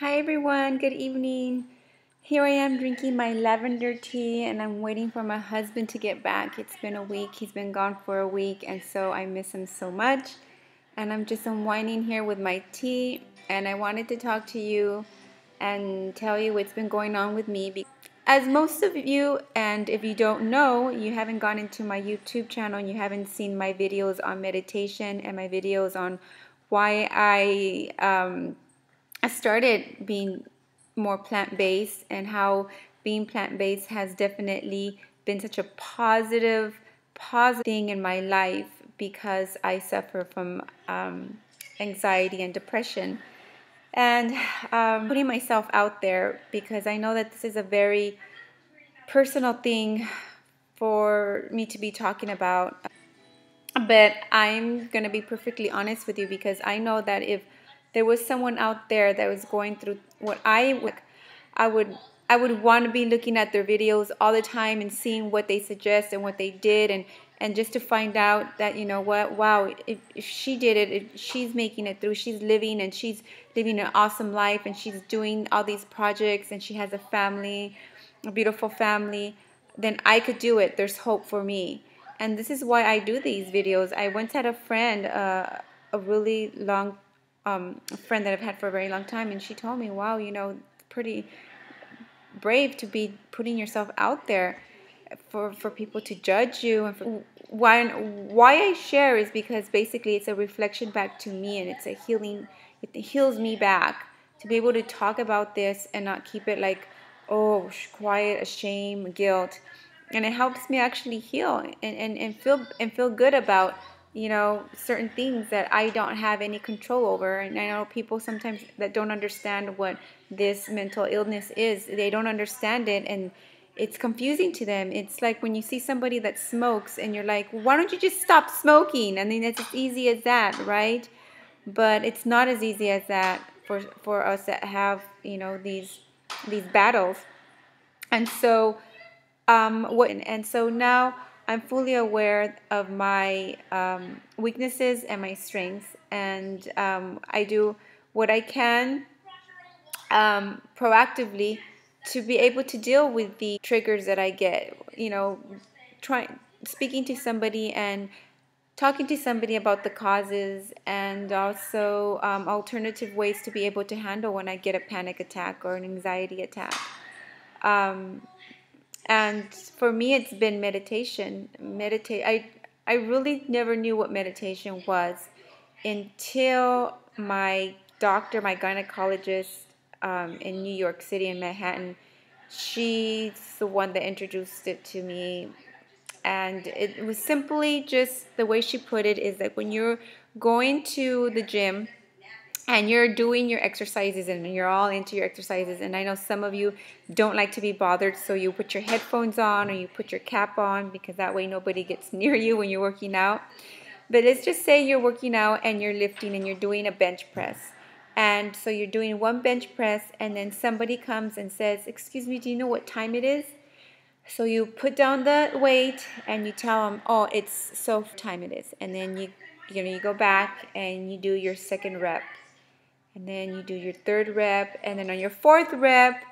Hi everyone, good evening. Here I am drinking my lavender tea and I'm waiting for my husband to get back. It's been a week, he's been gone for a week, and so I miss him so much. And I'm just unwinding here with my tea, and I wanted to talk to you and tell you what's been going on with me. As most of you, and if you don't know, you haven't gone into my YouTube channel and you haven't seen my videos on meditation and my videos on why I started being more plant-based, and how being plant-based has definitely been such a positive thing in my life, because I suffer from anxiety and depression. And putting myself out there, because I know that this is a very personal thing for me to be talking about. But I'm going to be perfectly honest with you, because I know that if there was someone out there that was going through what I would I would want to be looking at their videos all the time and seeing what they suggest and what they did, and just to find out that, you know what, wow, if she did it, if she's making it through, she's living, and she's living an awesome life, and she's doing all these projects, and she has a family, a beautiful family, then I could do it. There's hope for me. And this is why I do these videos. I once had a friend, a really long a friend that I've had for a very long time, and she told me, wow, pretty brave to be putting yourself out there for people to judge you. And why I share is because basically it's a reflection back to me, and it's a healing. It heals me back to be able to talk about this and not keep it like, oh, quiet, a shame, guilt. And it helps me actually heal and feel good about, certain things that I don't have any control over. And I know people sometimes that don't understand what this mental illness is. They don't understand it, and it's confusing to them. It's like when you see somebody that smokes and you're like, why don't you just stop smoking? I mean, it's as easy as that, right? But it's not as easy as that for us that have, these battles. And so so now I'm fully aware of my weaknesses and my strengths, and I do what I can proactively to be able to deal with the triggers that I get. Trying speaking to somebody and talking to somebody about the causes, and also alternative ways to be able to handle when I get a panic attack or an anxiety attack. Um, and for me, it's been meditation. I really never knew what meditation was until my doctor, my gynecologist, in New York City, in Manhattan, she's the one that introduced it to me. And it was simply just the way she put it is that when you're going to the gym and you're doing your exercises and you're all into your exercises, and I know some of you don't like to be bothered, so you put your headphones on or you put your cap on, because that way nobody gets near you when you're working out. But let's just say you're working out and you're lifting and you're doing a bench press. And so you're doing one bench press, and then somebody comes and says, excuse me, do you know what time it is? So you put down the weight and you tell them, oh, it's so time it is. And then you go back and you do your second rep. And then you do your third rep, and then on your fourth rep,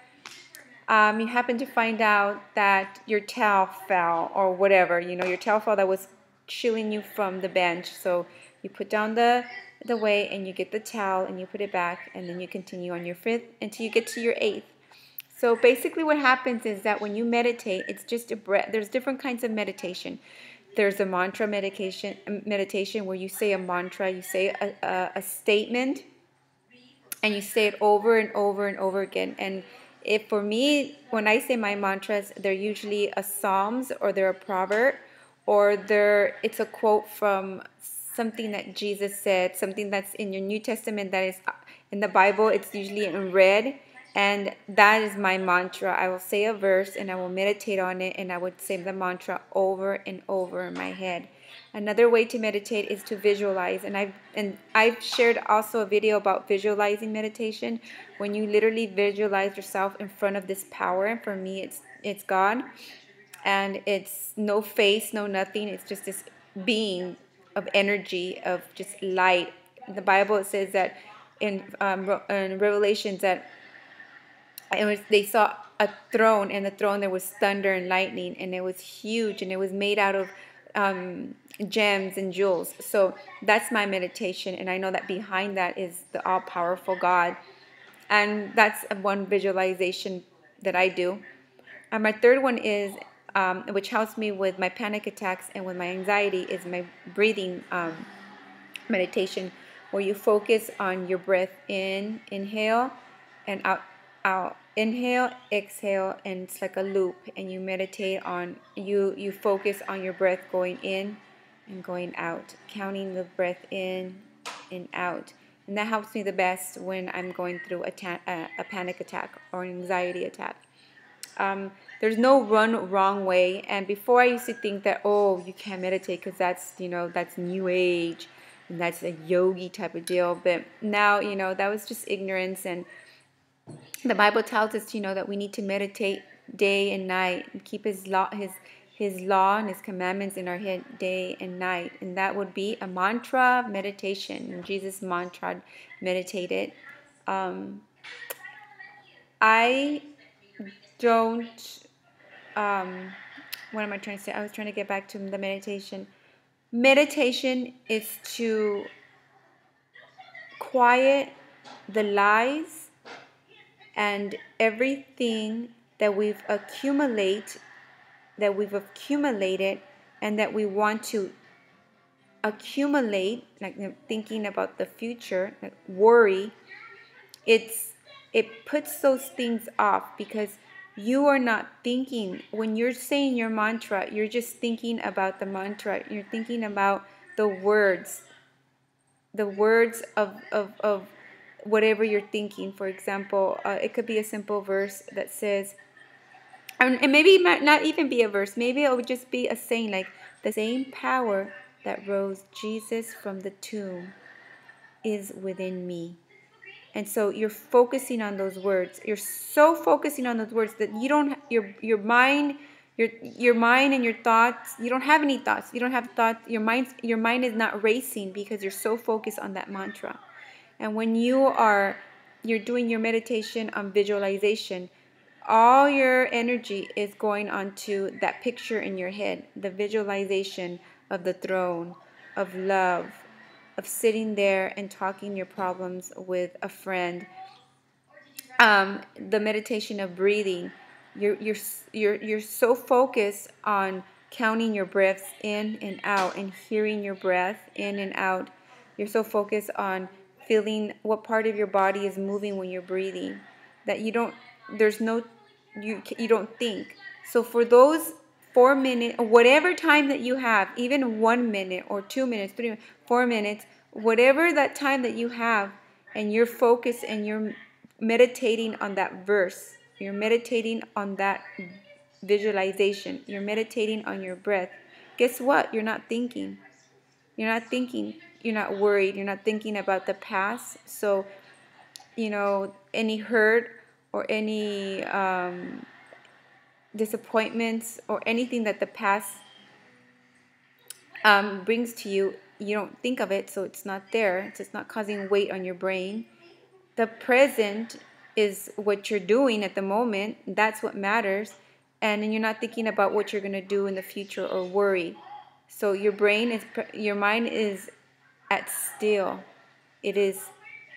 you happen to find out that your towel fell or whatever, your towel fell that was shielding you from the bench. So you put down the weight and you get the towel and you put it back, and then you continue on your fifth until you get to your eighth. So basically what happens is that when you meditate, it's just a breath. There's different kinds of meditation. There's a mantra meditation where you say a mantra, you say a statement, and you say it over and over and over again. And if for me, when I say my mantras, they're usually a psalms, or they're a proverb, or it's a quote from something that Jesus said, something that's in your New Testament that is in the Bible. It's usually in red, and that is my mantra. I will say a verse and I will meditate on it, and I would say the mantra over and over in my head. Another way to meditate is to visualize, and I've shared also a video about visualizing meditation, when you literally visualize yourself in front of this power. And for me, it's God, and it's no face, no nothing. It's just this being of energy, of just light. In the Bible, it says that in Revelations that it was, they saw a throne, and the throne there was thunder and lightning, and it was huge, and it was made out of gems and jewels. So that's my meditation, and I know that behind that is the all-powerful God, and that's one visualization that I do. And my third one is, which helps me with my panic attacks and with my anxiety, is my breathing meditation, where you focus on your breath in, inhale, and out, out, inhale, exhale, and it's like a loop, and you meditate on, you focus on your breath going in and going out, counting the breath in and out. And that helps me the best when I'm going through a panic attack or an anxiety attack. There's no one wrong way. And before I used to think that, oh, you can't meditate because that's, that's new age and that's a yogi type of deal. But now, that was just ignorance. And the Bible tells us, that we need to meditate day and night and keep his law and his commandments in our head day and night. And that would be a mantra meditation. And Jesus mantra meditated. I don't, what am I trying to say? I was trying to get back to the meditation. Meditation is to quiet the lies and everything that we've accumulated and that we want to accumulate, like thinking about the future, like worry. It puts those things off because you are not thinking. When you're saying your mantra, you're just thinking about the mantra. You're thinking about the words of whatever you're thinking. For example, it could be a simple verse that says, and maybe it might not even be a verse. Maybe it would just be a saying like, the same power that rose Jesus from the tomb is within me. And so you're focusing on those words. You're so focusing on those words that you don't, your mind and your thoughts, you don't have any thoughts. You don't have thoughts. Your mind is not racing because you're so focused on that mantra. And when you're doing your meditation on visualization, all your energy is going onto that picture in your head, the visualization of the throne, of love, of sitting there and talking your problems with a friend. The meditation of breathing, you're so focused on counting your breaths in and out and hearing your breath in and out. You're so focused on feeling what part of your body is moving when you're breathing that you don't think. So for those 4 minutes, whatever time that you have, even 1 minute or 2 minutes, 3 minutes, 4 minutes, whatever that time that you have, and you're focused and you're meditating on that verse, you're meditating on that visualization, you're meditating on your breath, guess what? You're not thinking. You're not thinking. You're not worried. You're not thinking about the past. So, any hurt or any disappointments or anything that the past brings to you, you don't think of it, so it's not there. It's not causing weight on your brain. The present is what you're doing at the moment. That's what matters. And then you're not thinking about what you're going to do in the future or worry. So your mind is at still. It is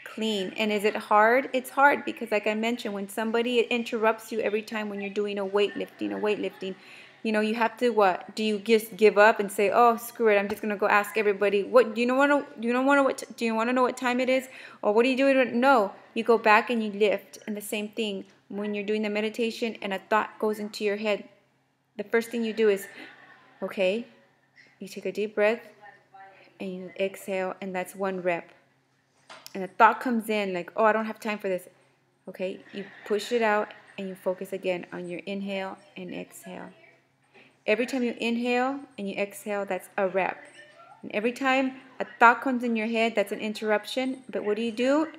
clean. And is it hard? It's hard because, like I mentioned, when somebody interrupts you every time when you're doing a weightlifting, you have to what? Do you just give up and say, "Oh, screw it! I'm just gonna go ask everybody what do you want to know what time it is, or what are you doing?" No, you go back and you lift. And the same thing when you're doing the meditation and a thought goes into your head. The first thing you do is, okay, you take a deep breath and you exhale, and that's 1 rep. And a thought comes in like, "Oh, I don't have time for this." Okay, you push it out and you focus again on your inhale and exhale. Every time you inhale and you exhale, that's a rep. And every time a thought comes in your head, that's an interruption. But what do?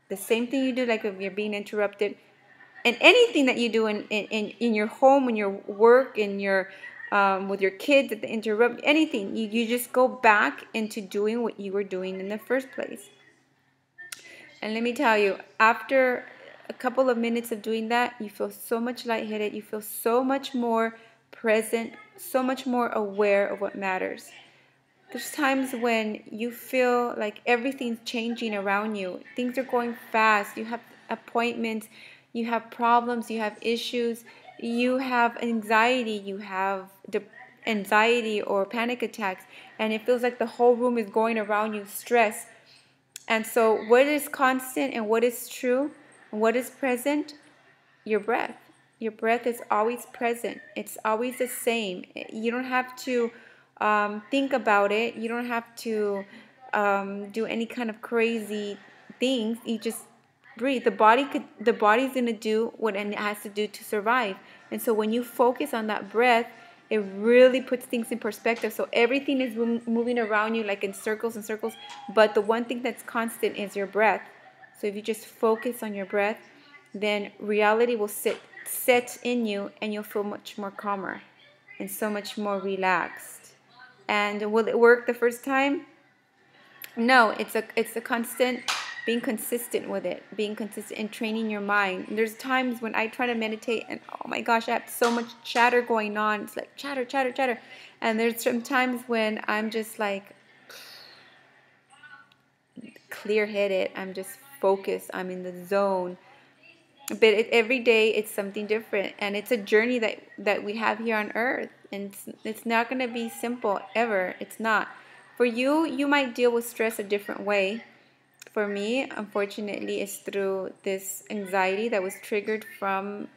The same thing you do, like if you're being interrupted. And anything that you do in your home, in your work, in your with your kids, that they interrupt, anything, you just go back into doing what you were doing in the first place. And let me tell you, after a couple of minutes of doing that, you feel so much lightheaded, you feel so much more present, so much more aware of what matters. There's times when you feel like everything's changing around you. Things are going fast. You have appointments, you have problems, you have issues, you have anxiety, you have anxiety or panic attacks, and it feels like the whole room is going around you, stress. And so what is constant and what is true and what is present? Your breath. Your breath is always present. It's always the same. You don't have to think about it. You don't have to do any kind of crazy things. You just breathe. The body's gonna do what it has to do to survive. And so when you focus on that breath, it really puts things in perspective. So everything is moving around you like in circles and circles, but the one thing that's constant is your breath. So if you just focus on your breath, then reality will set in you, and you'll feel much more calmer and so much more relaxed. And will it work the first time? No, it's a constant being consistent with it, being consistent and training your mind. And there's times when I try to meditate and oh my gosh, I have so much chatter going on. It's like chatter, chatter, chatter. And there's some times when I'm just like clear-headed. I'm just focused. I'm in the zone. But every day it's something different, and it's a journey that we have here on earth, and it's not going to be simple ever. It's not. For you, you might deal with stress a different way. For me, unfortunately, it's through this anxiety that was triggered from,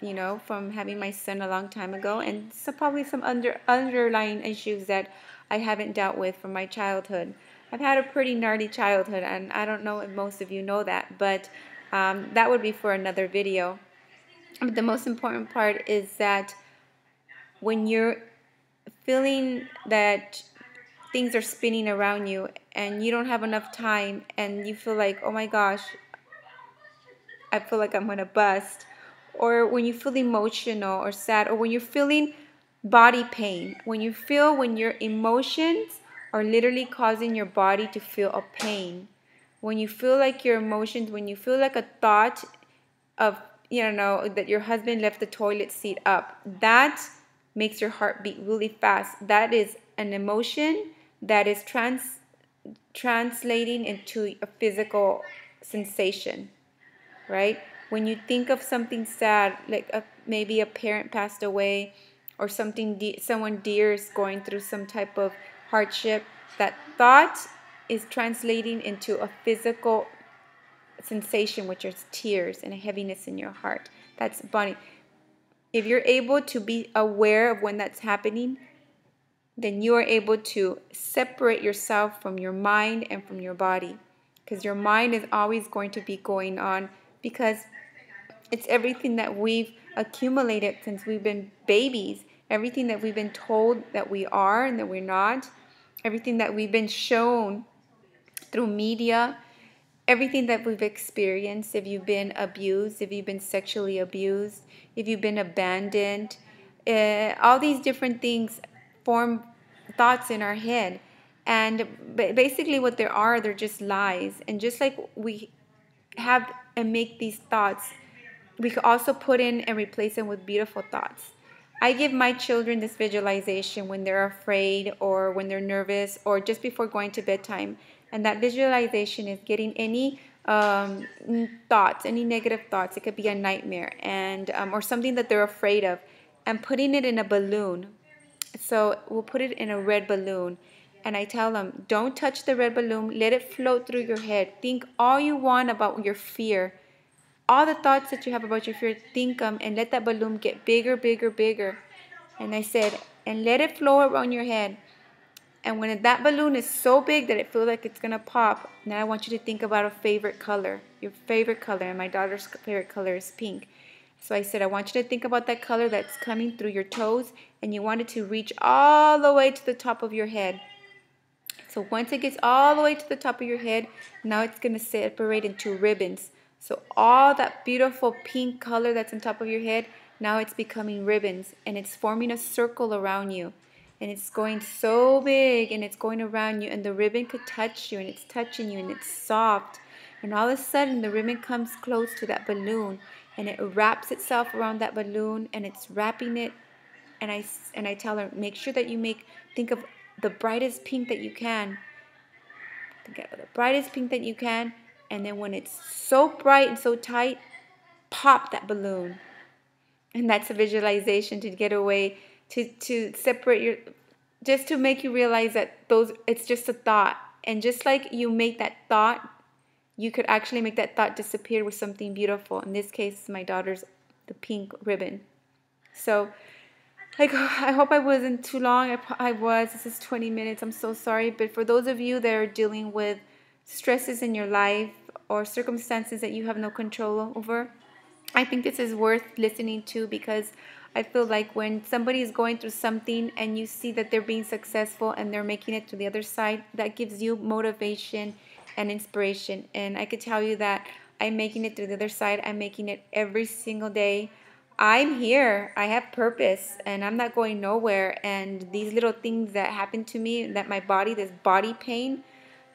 from having my son a long time ago, and so probably some underlying issues that I haven't dealt with from my childhood. I've had a pretty gnarly childhood, and I don't know if most of you know that, but that would be for another video. But the most important part is that when you're feeling that things are spinning around you and you don't have enough time and you feel like, oh my gosh, I feel like I'm gonna bust, or when you feel emotional or sad, or when you're feeling body pain, when your emotions are literally causing your body to feel a pain, when you feel like your emotions, when you feel like a thought of, that your husband left the toilet seat up, that makes your heart beat really fast. That is an emotion that is translating into a physical sensation, right? When you think of something sad, like maybe a parent passed away, or someone dear is going through some type of hardship, that thought is translating into a physical sensation, which is tears and a heaviness in your heart. That's body. If you're able to be aware of when that's happening, then you are able to separate yourself from your mind and from your body, because your mind is always going to be going on, because it's everything that we've accumulated since we've been babies, everything that we've been told that we are and that we're not, everything that we've been shown through media, everything that we've experienced. If you've been abused, if you've been sexually abused, if you've been abandoned, all these different things form thoughts in our head. And basically what they're just lies. And just like we have and make these thoughts, we could also put in and replace them with beautiful thoughts. I give my children this visualization when they're afraid or when they're nervous or just before going to bedtime. And that visualization is getting any thoughts, any negative thoughts. It could be a nightmare and or something that they're afraid of, and putting it in a balloon. So we'll put it in a red balloon. And I tell them, don't touch the red balloon. Let it float through your head. Think all you want about your fear. All the thoughts that you have about your fear, think them, and let that balloon get bigger, bigger, bigger. And I said, and let it flow around your head. And when that balloon is so big that it feels like it's going to pop, now I want you to think about a favorite color, your favorite color. And my daughter's favorite color is pink. So I said, I want you to think about that color that's coming through your toes, and you want it to reach all the way to the top of your head. So once it gets all the way to the top of your head, now it's going to separate into ribbons. So all that beautiful pink color that's on top of your head, now it's becoming ribbons, and it's forming a circle around you. And it's going so big, and it's going around you, and the ribbon could touch you, and it's touching you, and it's soft. And all of a sudden, the ribbon comes close to that balloon, and it wraps itself around that balloon, and it's wrapping it. And I tell her, make sure that think of the brightest pink that you can. Think of the brightest pink that you can, and then when it's so bright and so tight, pop that balloon. And that's a visualization to get away, to separate your, just to make you realize that it's just a thought. And just like you make that thought, you could actually make that thought disappear with something beautiful. In this case, my daughter's the pink ribbon. So I hope I wasn't too long. I was. This is 20 minutes. I'm so sorry. But for those of you that are dealing with stresses in your life or circumstances that you have no control over, I think this is worth listening to, because I feel like when somebody is going through something and you see that they're being successful and they're making it to the other side, that gives you motivation and inspiration. And I could tell you that I'm making it to the other side. I'm making it every single day. I'm here. I have purpose, and I'm not going nowhere. And these little things that happen to me, that my body, this body pain,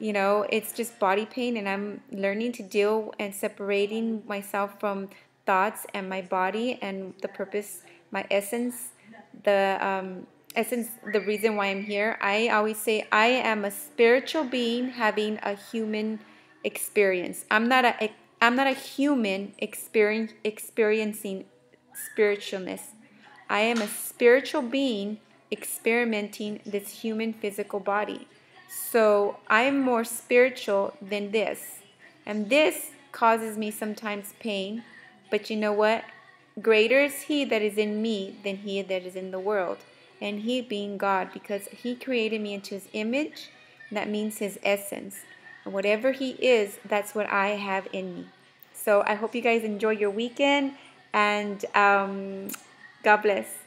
it's just body pain, and I'm learning to deal and separating myself from thoughts and my body and the purpose, my essence, the reason why I'm here. I always say I am a spiritual being having a human experience. I'm not a human experiencing spiritualness. I am a spiritual being experimenting this human physical body. So I'm more spiritual than this. And this causes me sometimes pain. But you know what? Greater is He that is in me than he that is in the world. And He being God, because He created me into His image. And that means His essence. And whatever He is, that's what I have in me. So I hope you guys enjoy your weekend. And God bless.